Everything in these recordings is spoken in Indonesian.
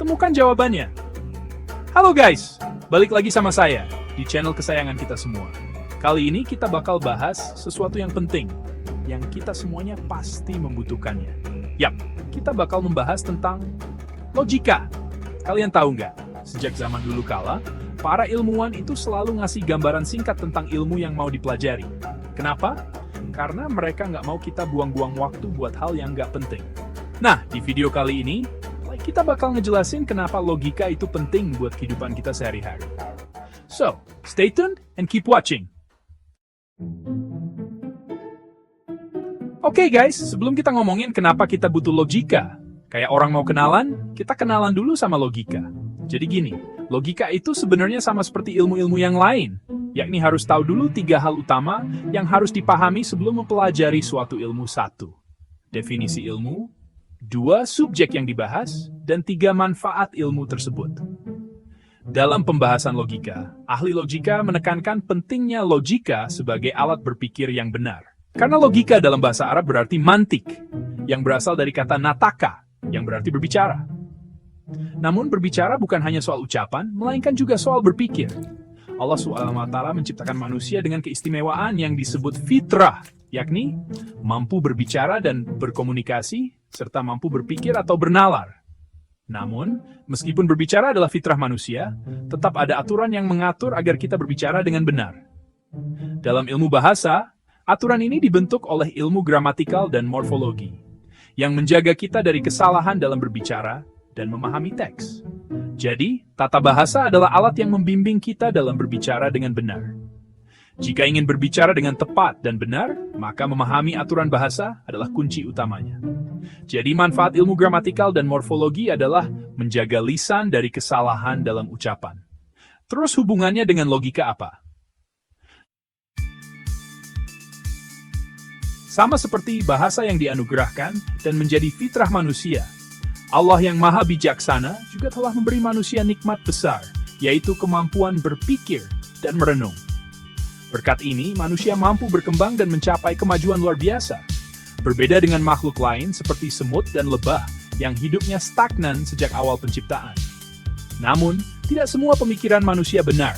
Temukan jawabannya. Halo guys, balik lagi sama saya di channel kesayangan kita semua. Kali ini kita bakal bahas sesuatu yang penting, yang kita semuanya pasti membutuhkannya. Yap, kita bakal membahas tentang logika. Kalian tahu nggak, sejak zaman dulu kala, para ilmuwan itu selalu ngasih gambaran singkat tentang ilmu yang mau dipelajari. Kenapa? Karena mereka nggak mau kita buang-buang waktu buat hal yang nggak penting. Nah, di video kali ini, kita bakal ngejelasin kenapa logika itu penting buat kehidupan kita sehari-hari. So, stay tuned and keep watching. Oke guys, sebelum kita ngomongin kenapa kita butuh logika, kayak orang mau kenalan, kita kenalan dulu sama logika. Jadi gini, logika itu sebenarnya sama seperti ilmu-ilmu yang lain, yakni harus tahu dulu 3 hal utama yang harus dipahami sebelum mempelajari suatu ilmu. 1. Definisi ilmu, 2. Subjek yang dibahas, dan 3. Manfaat ilmu tersebut. Dalam pembahasan logika, ahli logika menekankan pentingnya logika sebagai alat berpikir yang benar. Karena logika dalam bahasa Arab berarti mantik, yang berasal dari kata nataka, yang berarti berbicara. Namun berbicara bukan hanya soal ucapan, melainkan juga soal berpikir. Allah SWT menciptakan manusia dengan keistimewaan yang disebut fitrah, yakni mampu berbicara dan berkomunikasi, serta mampu berpikir atau bernalar. Namun, meskipun berbicara adalah fitrah manusia, tetap ada aturan yang mengatur agar kita berbicara dengan benar. Dalam ilmu bahasa, aturan ini dibentuk oleh ilmu gramatikal dan morfologi, yang menjaga kita dari kesalahan dalam berbicara dan memahami teks. Jadi, tata bahasa adalah alat yang membimbing kita dalam berbicara dengan benar. Jika ingin berbicara dengan tepat dan benar, maka memahami aturan bahasa adalah kunci utamanya. Jadi manfaat ilmu gramatikal dan morfologi adalah menjaga lisan dari kesalahan dalam ucapan. Terus hubungannya dengan logika apa? Sama seperti bahasa yang dianugerahkan dan menjadi fitrah manusia, Allah yang maha bijaksana juga telah memberi manusia nikmat besar, yaitu kemampuan berpikir dan merenung. Berkat ini, manusia mampu berkembang dan mencapai kemajuan luar biasa. Berbeda dengan makhluk lain seperti semut dan lebah yang hidupnya stagnan sejak awal penciptaan. Namun, tidak semua pemikiran manusia benar.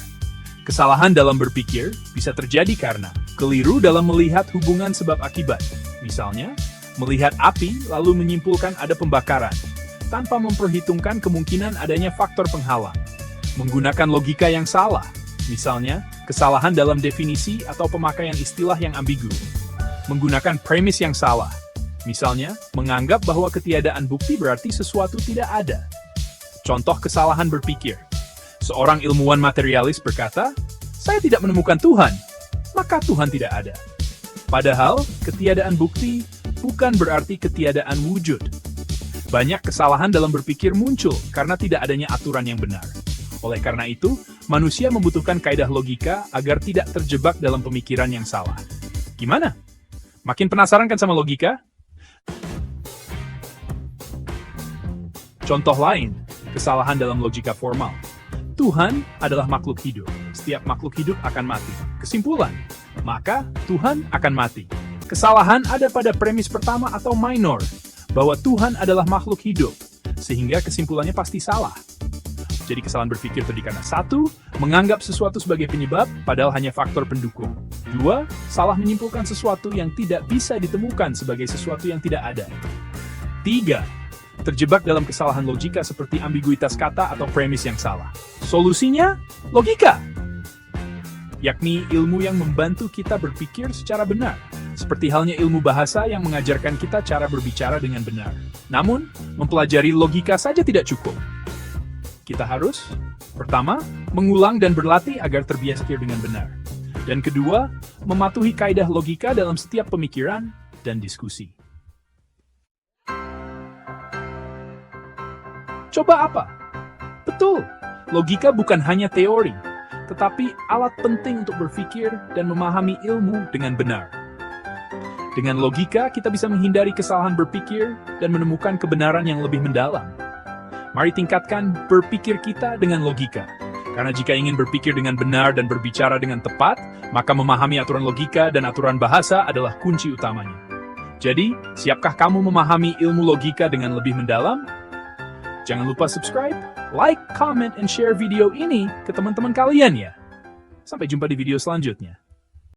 Kesalahan dalam berpikir bisa terjadi karena keliru dalam melihat hubungan sebab akibat. Misalnya, melihat api lalu menyimpulkan ada pembakaran, tanpa memperhitungkan kemungkinan adanya faktor penghalang. Menggunakan logika yang salah, misalnya, kesalahan dalam definisi atau pemakaian istilah yang ambigu. Menggunakan premis yang salah. Misalnya, menganggap bahwa ketiadaan bukti berarti sesuatu tidak ada. Contoh kesalahan berpikir. Seorang ilmuwan materialis berkata, "Saya tidak menemukan Tuhan, maka Tuhan tidak ada." Padahal, ketiadaan bukti bukan berarti ketiadaan wujud. Banyak kesalahan dalam berpikir muncul karena tidak adanya aturan yang benar. Oleh karena itu, manusia membutuhkan kaidah logika agar tidak terjebak dalam pemikiran yang salah. Gimana? Makin penasaran kan sama logika? Contoh lain, kesalahan dalam logika formal. Tuhan adalah makhluk hidup. Setiap makhluk hidup akan mati. Kesimpulan, maka Tuhan akan mati. Kesalahan ada pada premis pertama atau minor, bahwa Tuhan adalah makhluk hidup, sehingga kesimpulannya pasti salah. Jadi kesalahan berpikir tadi karena 1. Menganggap sesuatu sebagai penyebab, padahal hanya faktor pendukung. 2. Salah menyimpulkan sesuatu yang tidak bisa ditemukan sebagai sesuatu yang tidak ada. 3. Terjebak dalam kesalahan logika seperti ambiguitas kata atau premis yang salah. Solusinya, logika. Yakni ilmu yang membantu kita berpikir secara benar. Seperti halnya ilmu bahasa yang mengajarkan kita cara berbicara dengan benar. Namun, mempelajari logika saja tidak cukup. Kita harus, pertama, mengulang dan berlatih agar terbiasa berpikir dengan benar. Dan kedua, mematuhi kaidah logika dalam setiap pemikiran dan diskusi. Coba apa? Betul, logika bukan hanya teori, tetapi alat penting untuk berpikir dan memahami ilmu dengan benar. Dengan logika, kita bisa menghindari kesalahan berpikir dan menemukan kebenaran yang lebih mendalam. Mari tingkatkan berpikir kita dengan logika. Karena jika ingin berpikir dengan benar dan berbicara dengan tepat, maka memahami aturan logika dan aturan bahasa adalah kunci utamanya. Jadi, siapkah kamu memahami ilmu logika dengan lebih mendalam? Jangan lupa subscribe, like, comment, and share video ini ke teman-teman kalian ya. Sampai jumpa di video selanjutnya.